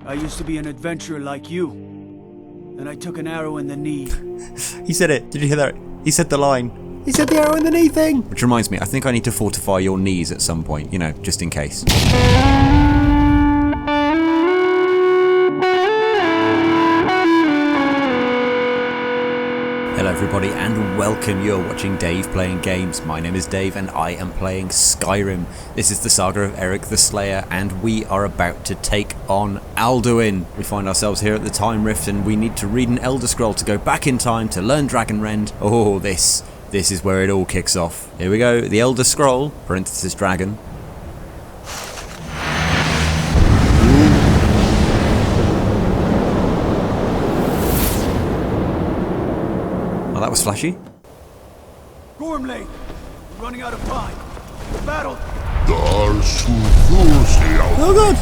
I used to be an adventurer like you. Then I took an arrow in the knee. He said it. Did you hear that? He said the line. He said the arrow in the knee thing. Which reminds me, I think I need to fortify your knees at some point, you know, just in case. Hello everybody and welcome. You're watching Dave Playing Games. My name is Dave and I am playing Skyrim. This is the saga of Eric the Slayer and we are about to take on Alduin. We find ourselves here at the Time Rift and we need to read an Elder Scroll to go back in time to learn Dragonrend. Oh, this is where it all kicks off. Here we go, the Elder Scroll, parenthesis dragon. Oh, that was flashy. Gormley, we're running out of time. The battle. Oh god!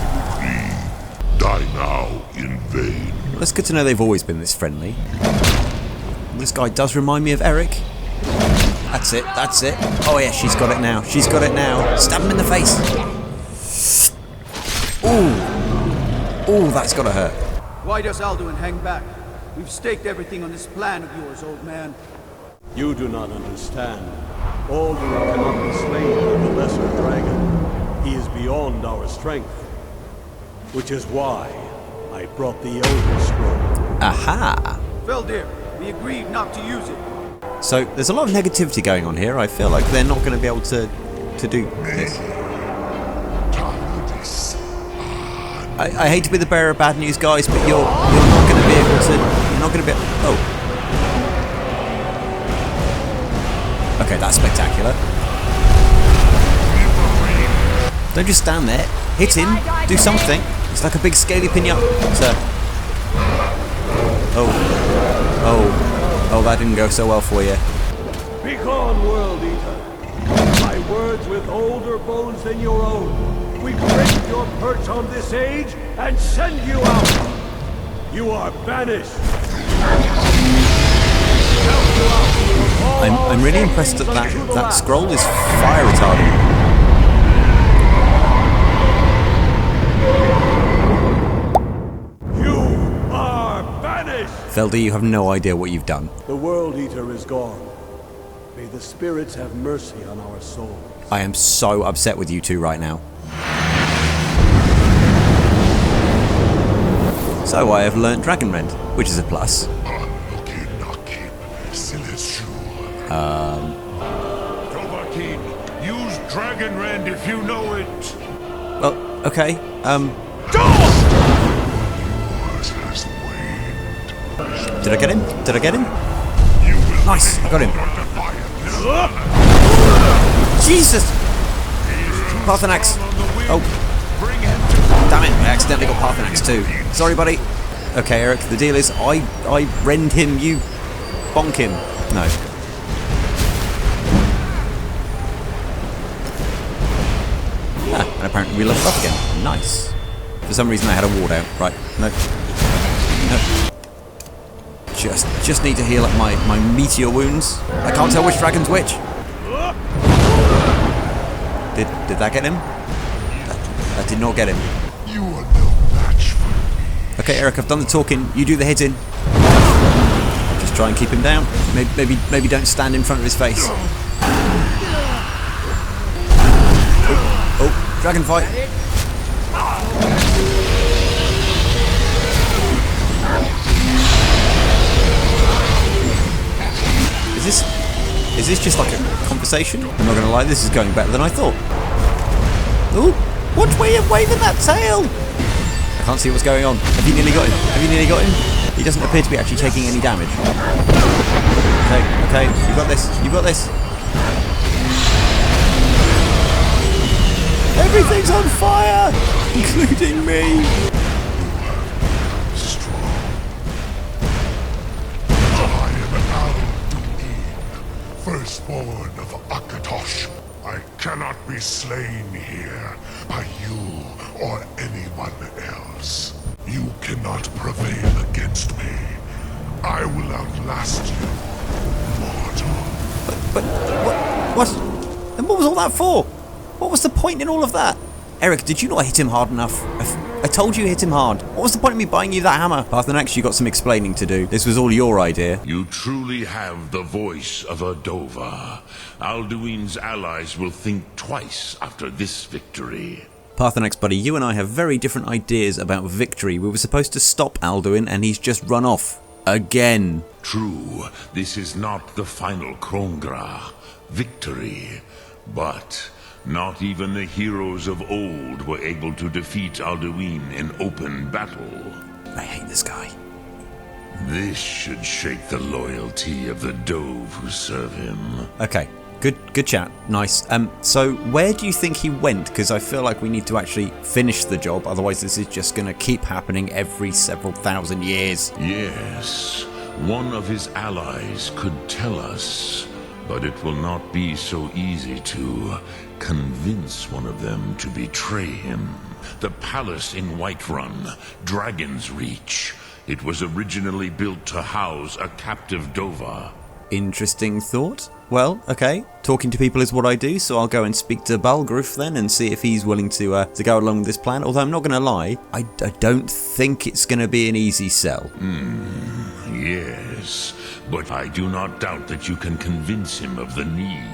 Die now in vain. Well, it's good to know they've always been this friendly. This guy does remind me of Eric. That's it, that's it. Oh yeah, she's got it now. She's got it now. Stab him in the face. Ooh. Ooh, that's gotta hurt. Why does Alduin hang back? We've staked everything on this plan of yours, old man. You do not understand. Alduin cannot be slain by the lesser dragon. He is beyond our strength. Which is why I brought the Elder Scroll. Aha! Veldir, we agreed not to use it. So, there's a lot of negativity going on here. I feel like they're not going to be able to do this. I hate to be the bearer of bad news, guys, but you're not going to be able to... You're not going to be... Oh. Okay, that's spectacular. Don't just stand there. Hit him. Do something. It's like a big scaly pinata. Oh. Oh. Oh, that didn't go so well for you. Begone, World Eater. My words with older bones than your own. We break your perch on this age and send you out. You are banished. I'm really impressed that that scroll is fire retardant. You are banished. Veldir, you have no idea what you've done. The World Eater is gone. May the spirits have mercy on our souls. I am so upset with you two right now. So I have learnt Dragonrend, which is a plus. Dovahkiin, use Dragonrend if you know it. Well, okay. Did I get him? Did I get him? Nice, I got him. Jesus! Parthenax! Oh. Damn it, I accidentally got Parthenax too. Sorry, buddy. Okay, Eric, the deal is I rend him, you bonk him. No. Ah, and apparently we leveled up again. Nice. For some reason I had a ward out. Right, no. No. Just need to heal up my meteor wounds. I can't tell which dragon's which. Did that get him? That did not get him. You are no match for me. Okay, Eric, I've done the talking. You do the hitting. Just try and keep him down. Maybe don't stand in front of his face. Oh, dragon fight. Is this just like a conversation? I'm not gonna lie, this is going better than I thought. Ooh, what way of waving that tail? I can't see what's going on. Have you nearly got him? Have you nearly got him? He doesn't appear to be actually taking any damage. Okay, you got this, you got this. Everything's on fire, including me. Firstborn of Akatosh, I cannot be slain here by you or anyone else. You cannot prevail against me. I will outlast you, mortal. But what? And what was all that for? What was the point in all of that? Eric, did you not hit him hard enough a I told you hit him hard. What was the point of me buying you that hammer? Parthenax, you got some explaining to do. This was all your idea. You truly have the voice of a Dova. Alduin's allies will think twice after this victory. Parthenax, buddy, you and I have very different ideas about victory. We were supposed to stop Alduin, and he's just run off. Again. True, this is not the final Krongra victory, but not even the heroes of old were able to defeat Alduin in open battle. I hate this guy. This should shake the loyalty of the Dove who serve him. Okay, good chat. Nice. So where do you think he went? Because I feel like we need to actually finish the job, otherwise this is just going to keep happening every several thousand years. Yes, one of his allies could tell us, but it will not be so easy to convince one of them to betray him. The palace in Whiterun, Dragon's Reach. It was originally built to house a captive Dova. Interesting thought. Well, okay. Talking to people is what I do, so I'll go and speak to Balgruf then and see if he's willing to go along with this plan. Although I'm not going to lie, I don't think it's going to be an easy sell. Yes, but I do not doubt that you can convince him of the need.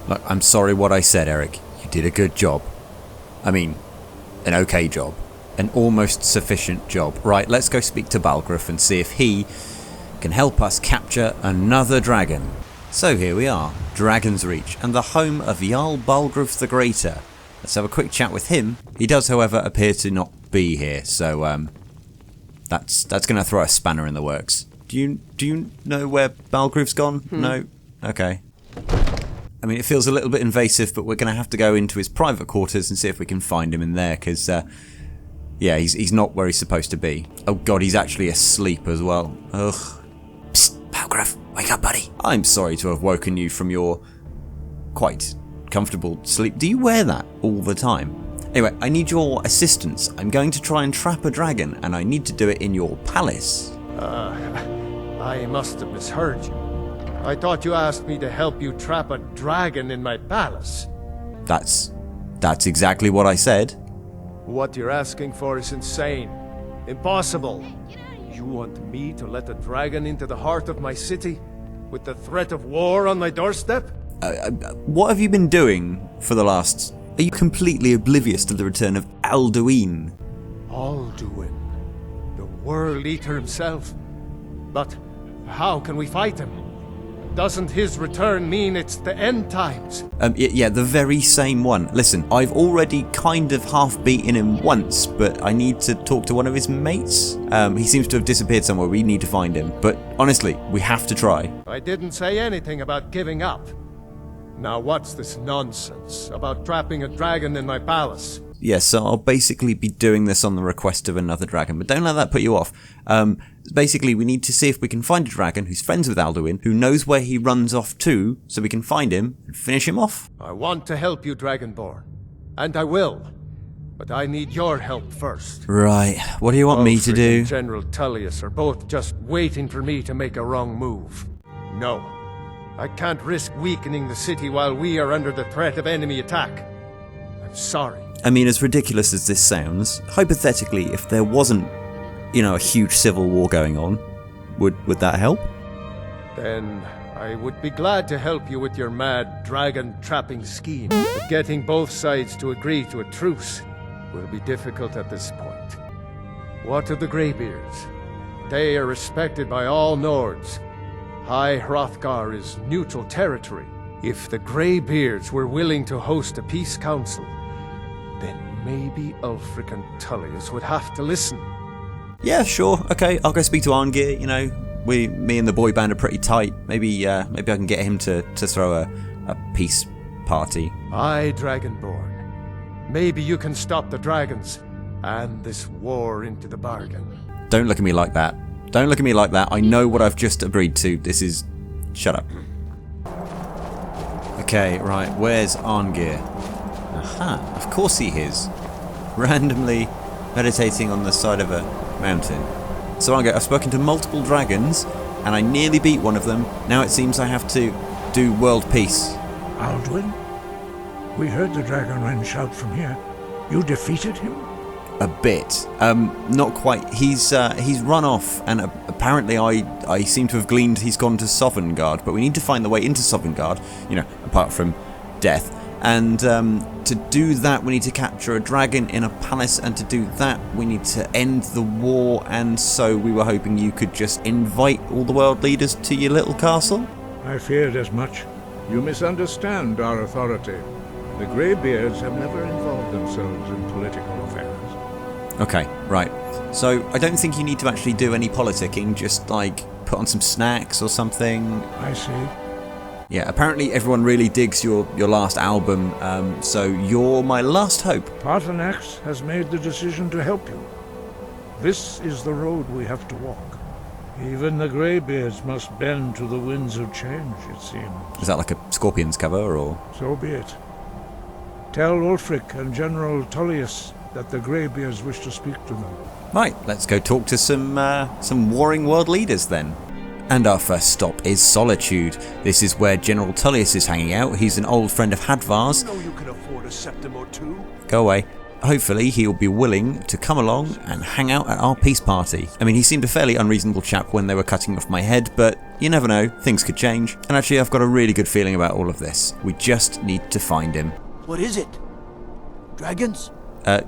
Look, I'm sorry what I said, Eric. You did a good job. I mean, an okay job. An almost sufficient job. Right, let's go speak to Balgruf and see if he can help us capture another dragon. So here we are, Dragon's Reach, and the home of Jarl Balgruf the Greater. Let's have a quick chat with him. He does, however, appear to not be here, so that's going to throw a spanner in the works. Do you know where Balgruf's gone? No? Okay. I mean, it feels a little bit invasive, but we're going to have to go into his private quarters and see if we can find him in there, because yeah, he's not where he's supposed to be. Oh god, he's actually asleep as well. Ugh. Psst, Balgruf, wake up, buddy. I'm sorry to have woken you from your quite comfortable sleep. Do you wear that all the time? Anyway, I need your assistance. I'm going to try and trap a dragon, and I need to do it in your palace. I must have misheard you. I thought you asked me to help you trap a dragon in my palace. That's exactly what I said. What you're asking for is insane. Impossible. You want me to let a dragon into the heart of my city? With the threat of war on my doorstep? What have you been doing for the last... Are you completely oblivious to the return of Alduin? Alduin. The World Eater himself. But how can we fight him? Doesn't his return mean it's the end times? Yeah, the very same one. Listen, I've already kind of half beaten him once, but I need to talk to one of his mates. He seems to have disappeared somewhere. We need to find him. But honestly, we have to try. I didn't say anything about giving up. Now what's this nonsense about trapping a dragon in my palace? Yes, so I'll basically be doing this on the request of another dragon, but don't let that put you off. Basically, we need to see if we can find a dragon who's friends with Alduin, who knows where he runs off to, so we can find him and finish him off. I want to help you, Dragonborn. And I will. But I need your help first. Right, what do you want me to do? And General Tullius are both just waiting for me to make a wrong move. No. I can't risk weakening the city while we are under the threat of enemy attack. I'm sorry. I mean, as ridiculous as this sounds, hypothetically, if there wasn't, a huge civil war going on, would that help? Then I would be glad to help you with your mad dragon trapping scheme. But getting both sides to agree to a truce will be difficult at this point. What of the Greybeards? They are respected by all Nords. High Hrothgar is neutral territory. If the Greybeards were willing to host a peace council, then maybe Ulfric and Tullius would have to listen. Yeah, sure. Okay, I'll go speak to Arngir. Me and the boy band are pretty tight. Maybe I can get him to throw a peace party. Aye, Dragonborn. Maybe you can stop the dragons and this war into the bargain. Don't look at me like that. Don't look at me like that. I know what I've just agreed to. This is... Shut up. Okay, right. Where's Arngir? Aha, of course he is. Randomly meditating on the side of a mountain. So Arngir, I've spoken to multiple dragons, and I nearly beat one of them. Now it seems I have to do world peace. Alduin? We heard the Dragonrend shout from here. You defeated him? a bit. Not quite. He's run off, and apparently I seem to have gleaned he's gone to Sovngarde, but we need to find the way into Sovngarde, you know, apart from death. And to do that, we need to capture a dragon in a palace, and to do that, we need to end the war, and so we were hoping you could just invite all the world leaders to your little castle? I feared as much. You misunderstand our authority. The Greybeards have never involved themselves in political affairs. Okay, right. So I don't think you need to actually do any politicking, just like put on some snacks or something. I see. Yeah, apparently everyone really digs your last album, so you're my last hope. Paarthurnax has made the decision to help you. This is the road we have to walk. Even the Greybeards must bend to the winds of change, it seems. Is that like a Scorpions cover, or...? So be it. Tell Ulfric and General Tullius that the Greybeards wish to speak to them. Right, let's go talk to some warring world leaders then. And our first stop is Solitude. This is where General Tullius is hanging out. He's an old friend of Hadvar's. You know you can afford a septim or two. Go away. Hopefully he'll be willing to come along and hang out at our peace party. I mean, he seemed a fairly unreasonable chap when they were cutting off my head, but you never know, things could change. And actually I've got a really good feeling about all of this. We just need to find him. What is it? Dragons?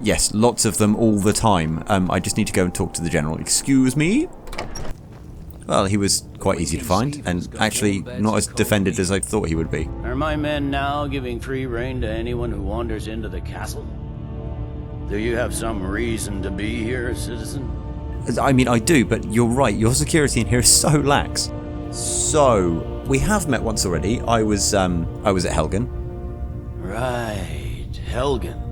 Yes, lots of them all the time. I just need to go and talk to the general. Excuse me? Well, he was quite easy to find, and actually not as defended as I thought he would be. Are my men now giving free rein to anyone who wanders into the castle? Do you have some reason to be here, citizen? I mean, I do, but you're right, your security in here is so lax. So, we have met once already. I was at Helgen. Right, Helgen.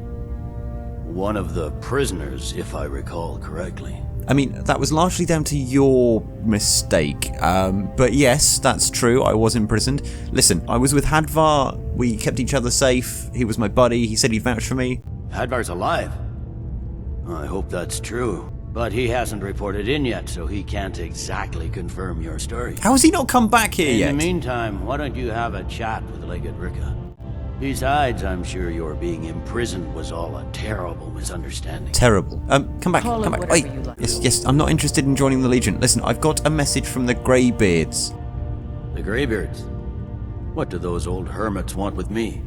One of the prisoners, if I recall correctly. I mean, that was largely down to your mistake. But yes, that's true, I was imprisoned. Listen, I was with Hadvar, we kept each other safe, he was my buddy, he said he'd vouch for me. Hadvar's alive? I hope that's true. But he hasn't reported in yet, so he can't exactly confirm your story. How has he not come back here yet? In the meantime, why don't you have a chat with Legate Ricka? Besides, I'm sure your being imprisoned was all a terrible misunderstanding. Terrible. Come back, Call come it back. whatever Wait. you like. Yes, I'm not interested in joining the Legion. Listen, I've got a message from the Greybeards. The Greybeards? What do those old hermits want with me?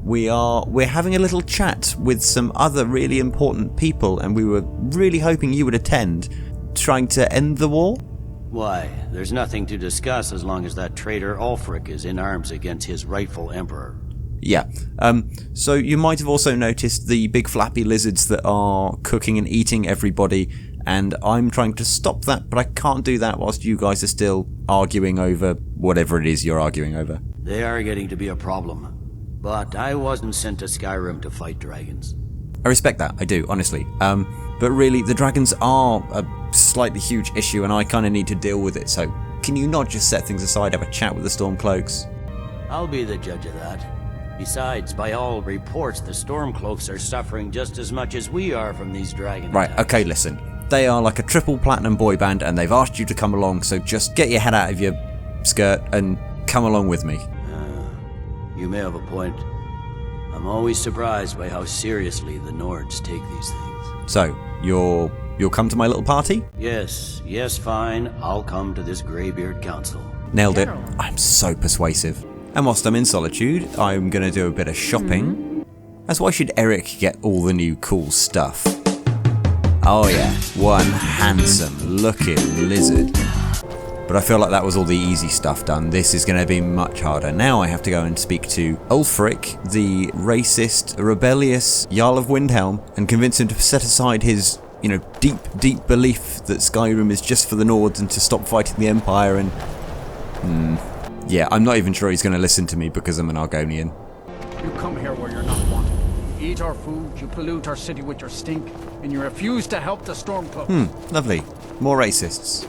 We're having a little chat with some other really important people, and we were really hoping you would attend, trying to end the war. Why, there's nothing to discuss as long as that traitor Ulfric is in arms against his rightful emperor. Yeah. So you might have also noticed the big flappy lizards that are cooking and eating everybody, and I'm trying to stop that, but I can't do that whilst you guys are still arguing over whatever it is you're arguing over. They are getting to be a problem. But I wasn't sent to Skyrim to fight dragons. I respect that, I do, honestly. But really, the dragons are a slightly huge issue, and I kind of need to deal with it, so can you not just set things aside, have a chat with the Stormcloaks? I'll be the judge of that. Besides, by all reports, the Stormcloaks are suffering just as much as we are from these dragon Right, attacks. okay, listen. They are like a triple platinum boy band, and they've asked you to come along, so just get your head out of your skirt and come along with me. You may have a point. I'm always surprised by how seriously the Nords take these things. So, you'll come to my little party? Yes, fine. I'll come to this Greybeard Council. Nailed it. I'm so persuasive. And whilst I'm in Solitude, I'm going to do a bit of shopping. As why should Eric get all the new cool stuff? Oh yeah, one handsome looking lizard. But I feel like that was all the easy stuff done. This is going to be much harder. Now I have to go and speak to Ulfric, the racist, rebellious Jarl of Windhelm, and convince him to set aside his, deep belief that Skyrim is just for the Nords and to stop fighting the Empire and... Yeah, I'm not even sure he's going to listen to me because I'm an Argonian. You come here where you're not wanted. You eat our food, you pollute our city with your stink, and you refuse to help the Stormcloaks. Lovely. More racists.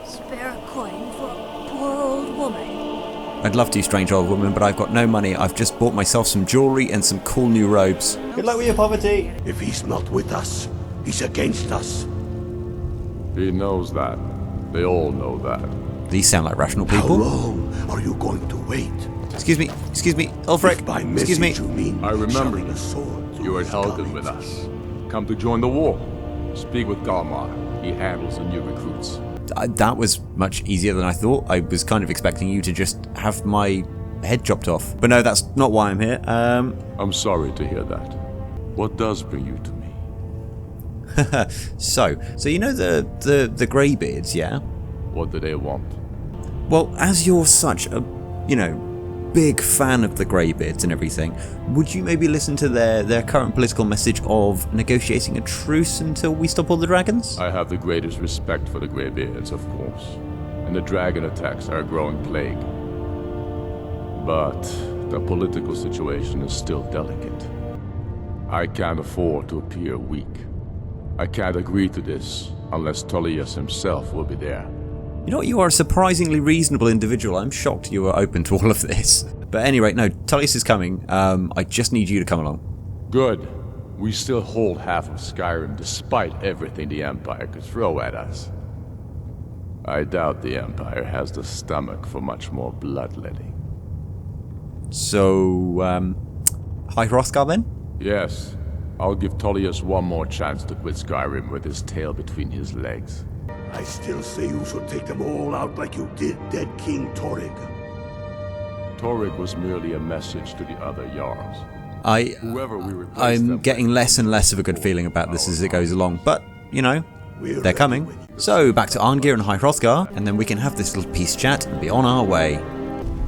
Spare a coin for a poor old woman. I'd love to, strange old woman, but I've got no money. I've just bought myself some jewellery and some cool new robes. Good luck with your poverty. If he's not with us, he's against us. He knows that. They all know that. These sound like rational How people. long are you going to wait? Excuse me, Ulfric. By Excuse me. message you mean I remember shoving a sword through You were at his Helgen guts. with us. come to join the war. Speak with Galmar. He handles the new recruits. That was much easier than I thought. I was kind of expecting you to just have my head chopped off. But no, that's not why I'm here. I'm sorry to hear that. What does bring you to me? So you know the Greybeards, yeah? What do they want? Well, as you're such a, big fan of the Greybeards and everything, would you maybe listen to their current political message of negotiating a truce until we stop all the dragons? I have the greatest respect for the Greybeards, of course. And the dragon attacks are a growing plague. But the political situation is still delicate. I can't afford to appear weak. I can't agree to this unless Tullius himself will be there. You know what, you are a surprisingly reasonable individual. I'm shocked you are open to all of this. But at any rate, no, Tullius is coming. I just need you to come along. Good. We still hold half of Skyrim despite everything the Empire could throw at us. I doubt the Empire has the stomach for much more bloodletting. So, High Hrothgar then? Yes. I'll give Tullius one more chance to quit Skyrim with his tail between his legs. I still say you should take them all out like you did dead King Torrig. Torrig was merely a message to the other Jarls. I'm getting less and less of a good feeling about this as it goes along, but, they're coming. So, back to Arngir and High Hrothgar, and then we can have this little peace chat and be on our way.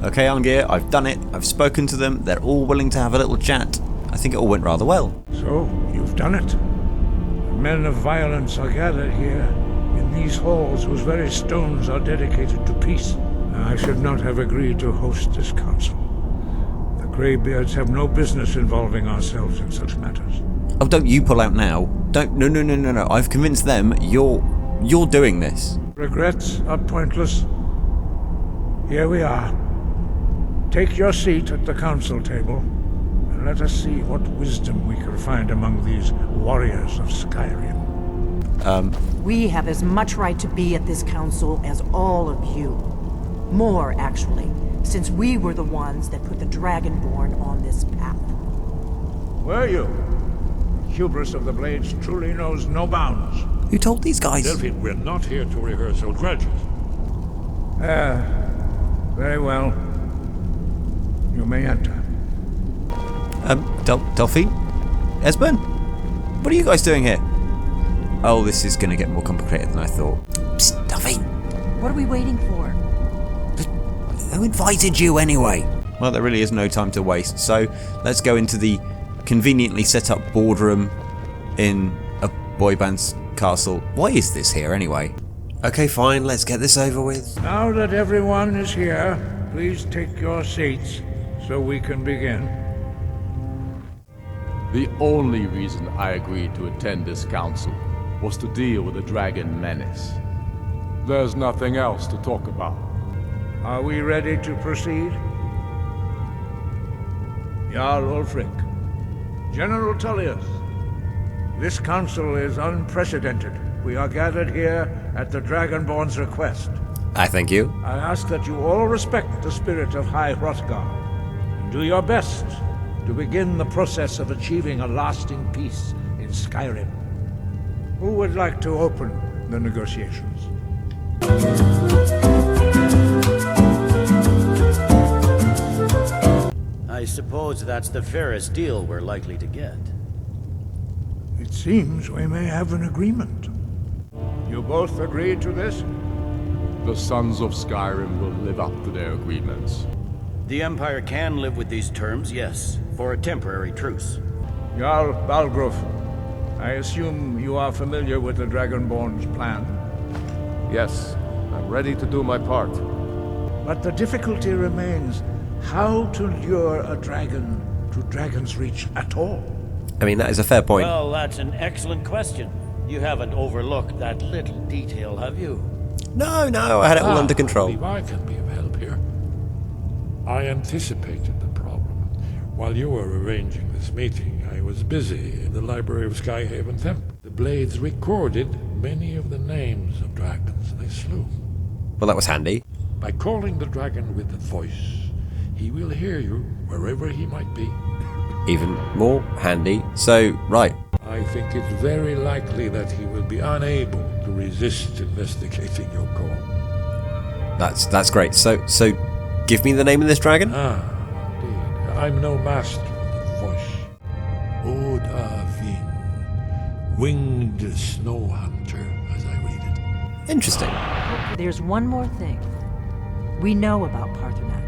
Okay, Arngir, I've done it. I've spoken to them. They're all willing to have a little chat. I think it all went rather well. So, you've done it. The men of violence are gathered here, in these halls whose very stones are dedicated to peace. I should not have agreed to host this council. The Greybeards have no business involving ourselves in such matters. Oh, don't you pull out now. No. I've convinced them you're doing this. Regrets are pointless. Here we are. Take your seat at the council table, and let us see what wisdom we can find among these warriors of Skyrim. We have as much right to be at this council as all of you. More, actually, since we were the ones that put the Dragonborn on this path. Were you? The hubris of the Blades truly knows no bounds. Who told these guys? Delphine, we're not here to rehearse old grudges. Very well. You may enter. Delphine? Esben? What are you guys doing here? Oh, this is going to get more complicated than I thought. Psst, Delphine! What are we waiting for? Who invited you anyway? Well, there really is no time to waste, so let's go into the conveniently set up boardroom in a boy band's castle. Why is this here anyway? Okay, fine, let's get this over with. Now that everyone is here, please take your seats so we can begin. The only reason I agreed to attend this council was to deal with the dragon menace. There's nothing else to talk about. Are we ready to proceed? Jarl Ulfric, General Tullius, this council is unprecedented. We are gathered here at the Dragonborn's request. I thank you. I ask that you all respect the spirit of High Hrothgar, and do your best to begin the process of achieving a lasting peace in Skyrim. Who would like to open the negotiations? I suppose that's the fairest deal we're likely to get. It seems we may have an agreement. You both agreed to this? The Sons of Skyrim will live up to their agreements. The Empire can live with these terms, yes, for a temporary truce. Jarl Balgruuf, I assume you are familiar with the Dragonborn's plan? Yes, I'm ready to do my part. But the difficulty remains how to lure a dragon to Dragon's Reach at all. I mean, that is a fair point. Well, that's an excellent question. You haven't overlooked that little detail, have you? No, I had it all under control. I believe I can be of help here. I anticipated the problem. While you were arranging this meeting, I was busy in the library of Skyhaven Temple. The Blades recorded many of the names of dragons they slew. Well, that was handy. By calling the dragon with a voice, he will hear you wherever he might be. Even more handy. So, right. I think it's very likely that he will be unable to resist investigating your call. That's great. So give me the name of this dragon. Ah, indeed. I'm no master of the voice. Odavin, winged snow hunter, as I read it. Interesting. There's one more thing. We know about Parthenax.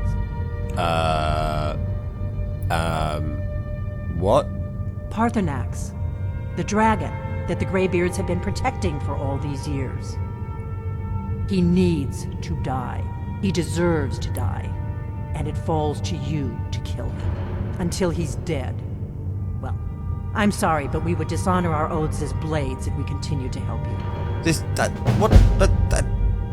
What? Parthenax, the dragon that the Greybeards have been protecting for all these years. He needs to die. He deserves to die. And it falls to you to kill him. Until he's dead. Well, I'm sorry, but we would dishonor our oaths as blades if we continue to help you.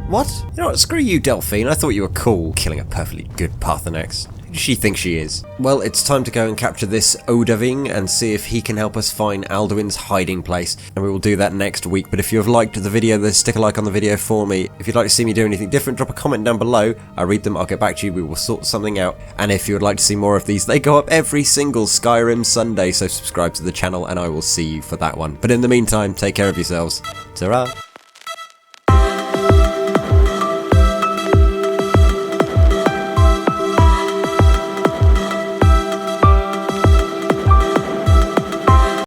What? You know what, screw you, Delphine. I thought you were cool, killing a perfectly good Parthenax. Who does she think she is? Well, it's time to go and capture this Odaving and see if he can help us find Alduin's hiding place, and we will do that next week. But if you have liked the video, then stick a like on the video for me. If you'd like to see me do anything different, drop a comment down below. I read them, I'll get back to you, we will sort something out. And if you would like to see more of these, they go up every single Skyrim Sunday, so subscribe to the channel and I will see you for that one. But in the meantime, take care of yourselves. Ta-ra!